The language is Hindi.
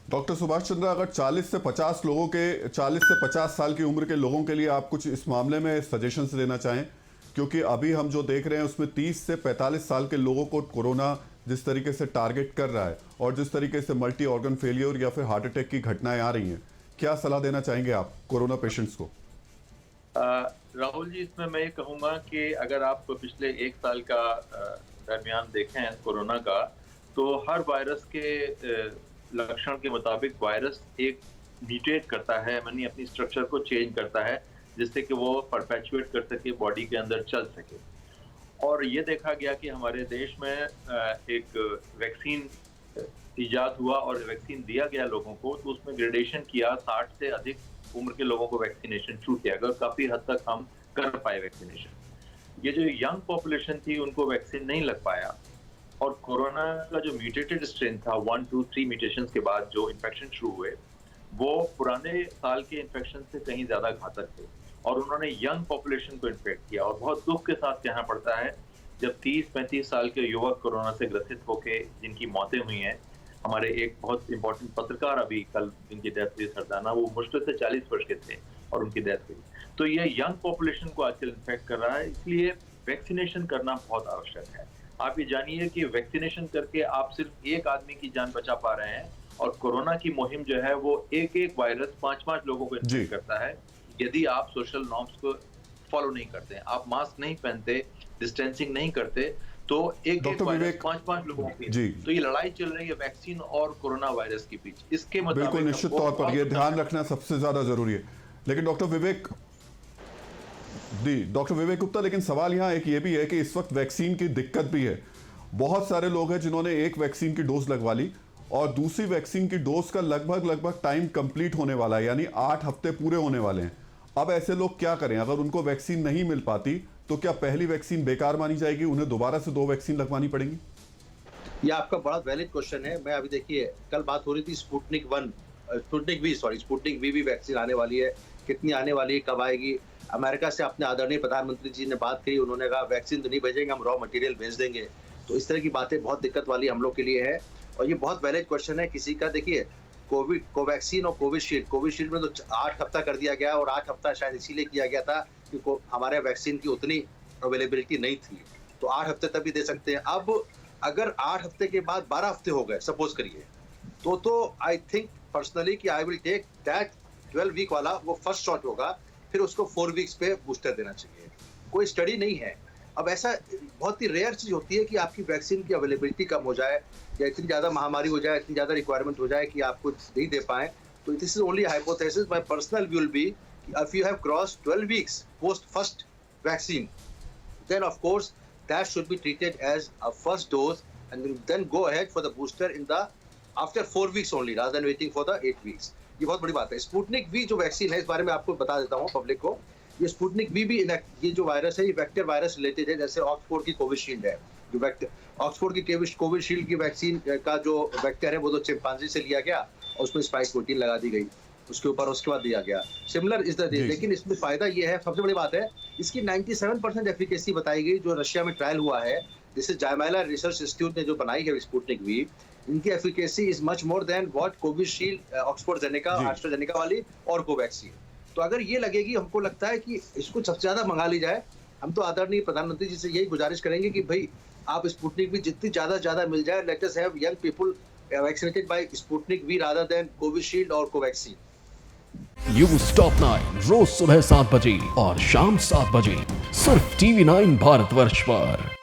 डॉक्टर सुभाष चंद्र, अगर 40 से 50 साल की उम्र के लोगों के लिए आप कुछ इस मामले में सजेशंस देना चाहें, क्योंकि अभी हम जो देख रहे हैं उसमें 30 से 45 साल के लोगों को कोरोना जिस तरीके से टारगेट कर रहा है और जिस तरीके से मल्टी ऑर्गन फेलियर या फिर हार्ट अटैक की घटनाएं आ रही हैं, क्या सलाह देना चाहेंगे आप कोरोना पेशेंट्स को? राहुल जी, इसमें मैं ये कहूँगा कि अगर आप पिछले एक साल का दरमियान देखें कोरोना का, तो हर वायरस के लक्षण के मुताबिक वायरस एक म्यूटेट करता है, यानी अपनी स्ट्रक्चर को चेंज करता है, जिससे कि वो परपेचुएट कर सके, बॉडी के अंदर चल सके। और ये देखा गया कि हमारे देश में एक वैक्सीन इजाद हुआ और वैक्सीन दिया गया लोगों को, तो उसमें ग्रेडेशन किया, 60 से अधिक उम्र के लोगों को वैक्सीनेशन शुरू किया गया और काफी हद तक हम कर पाए वैक्सीनेशन। ये जो यंग पॉपुलेशन थी उनको वैक्सीन नहीं लग पाया, और कोरोना का जो म्यूटेटेड स्ट्रेन था 1, 2, 3 म्यूटेशंस के बाद जो इन्फेक्शन शुरू हुए, वो पुराने साल के इन्फेक्शन से कहीं ज्यादा घातक थे और उन्होंने यंग पॉपुलेशन को इन्फेक्ट किया। और बहुत दुख के साथ कहना पड़ता है, जब 30-35 साल के युवक कोरोना से ग्रसित होकर जिनकी मौतें हुई हैं, हमारे एक बहुत इंपॉर्टेंट पत्रकार अभी कल जिनकी डेथ हुई सरदाना, वो मुश्किल से 40 वर्ष के थे और उनकी डेथ हुई। तो ये यंग पॉपुलेशन को आजकल इन्फेक्ट कर रहा है, इसलिए वैक्सीनेशन करना बहुत आवश्यक है। आप ये जानिए कि वैक्सीनेशन करके आप सिर्फ एक आदमी की जान बचा पा रहे हैं, और कोरोना की मुहिम जो है वो एक वायरस 5-5 लोगों को इन्फेक्ट करता है, यदि आप सोशल नॉर्म्स को फॉलो नहीं करते हैं, आप मास्क नहीं पहनते, डिस्टेंसिंग नहीं करते, तो एक वायरस 5-5 लोगों की। तो ये लड़ाई चल रही है वैक्सीन और कोरोना वायरस के बीच। इसके मुताबिक बिल्कुल निश्चित तौर पर ये ध्यान रखना सबसे ज्यादा जरूरी है। लेकिन डॉक्टर विवेक गुप्ता, लेकिन सवाल यहाँ एक ये भी है कि इस वक्त वैक्सीन की दिक्कत भी है। बहुत सारे लोग हैं जिन्होंने एक वैक्सीन की डोज लगवा ली और दूसरी वैक्सीन की डोज का लगभग टाइम कंप्लीट होने वाला है, यानी 8 हफ्ते पूरे होने वाले हैं। अब ऐसे लोग क्या करें? अगर उनको वैक्सीन नहीं मिल पाती तो क्या पहली वैक्सीन बेकार मानी जाएगी, उन्हें दोबारा से 2 वैक्सीन लगवानी पड़ेंगी? ये आपका बड़ा वैलिड क्वेश्चन है। मैं अभी देखिए, कल बात हो रही थी स्पुतनिक वी भी वैक्सीन आने वाली है। कितनी आने वाली है, कब आएगी? अमेरिका से अपने आदरणीय प्रधानमंत्री जी ने बात करी, उन्होंने कहा वैक्सीन तो नहीं भेजेंगे, हम रॉ मटेरियल भेज देंगे। तो इस तरह की बातें बहुत दिक्कत वाली हम लोग के लिए है, और ये बहुत वैलिड क्वेश्चन है किसी का। देखिए, कोवैक्सीन और कोविशील्ड में तो 8 हफ्ता कर दिया गया, और 8 हफ्ता शायद इसीलिए किया गया था क्योंकि हमारे वैक्सीन की उतनी अवेलेबिलिटी नहीं थी, तो 8 हफ्ते तक भी दे सकते हैं। अब अगर 8 हफ्ते के बाद 12 हफ्ते हो गए सपोज करिए, तो आई थिंक पर्सनली कि I will take that 12 week वाला, वो फर्स्ट शॉट होगा, फिर उसको 4 वीक्स पे बूस्टर देना चाहिए। कोई स्टडी नहीं है। अब ऐसा बहुत ही रेयर चीज होती है कि आपकी वैक्सीन की अवेलेबिलिटी कम हो जाए, या इतनी ज्यादा महामारी हो जाए, इतनी ज्यादा रिक्वायरमेंट हो जाए कि आपको नहीं दे पाए। तो this is only hypothesis. My personal view will be if you have crossed 12 weeks post first vaccine, then of course that should be treated as a first dose, and then go ahead for the booster in the after 4 weeks only rather than waiting for the 8 weeks. ये बहुत बड़ी बात है। स्पुतनिक वी जो वैक्सीन है, इस बारे में आपको बता देता हूँ पब्लिक को। ये स्पुतनिक वी भी ये जो वायरस है, ये वेक्टर वायरस रिलेटेड है। जैसे ऑक्सफोर्ड की कोविशील्ड है, जो ऑक्सफोर्ड की कोविशील्ड की वैक्सीन का जो वेक्टर है वो तो चिंपांजी से लिया गया और उसमें स्पाइक प्रोटीन लगा दी गई उसके ऊपर, उसके बाद दिया गया। सिमिलर इज द, लेकिन इसमें फायदा ये है, सबसे बड़ी बात है, इसकी 97% एफिकेसी बताई गई जो रशिया में ट्रायल हुआ है। दिस इज जायमाला रिसर्च इंस्टीट्यूट ने जो बनाई है स्पुतनिक वी, इनकी efficacy is much more than what Covishield, Oxford AstraZeneca वाली और कोवैक्सीन। तो अगर ये लगेगी, हमको लगता है कि इसको सबसे ज्यादा मंगा ली जाए। हम तो आदरणीय प्रधानमंत्री जी से यही गुजारिश करेंगे कि भाई आप स्पुतनिक वी जितनी ज्यादा मिल जाए, let us have young people vaccinated by Sputnik V rather than Covishield और कोवैक्सीन। न्यूज़ टॉप 9 रोज सुबह 7 बजे और शाम 7 बजे सिर्फ TV9 भारतवर्ष पर।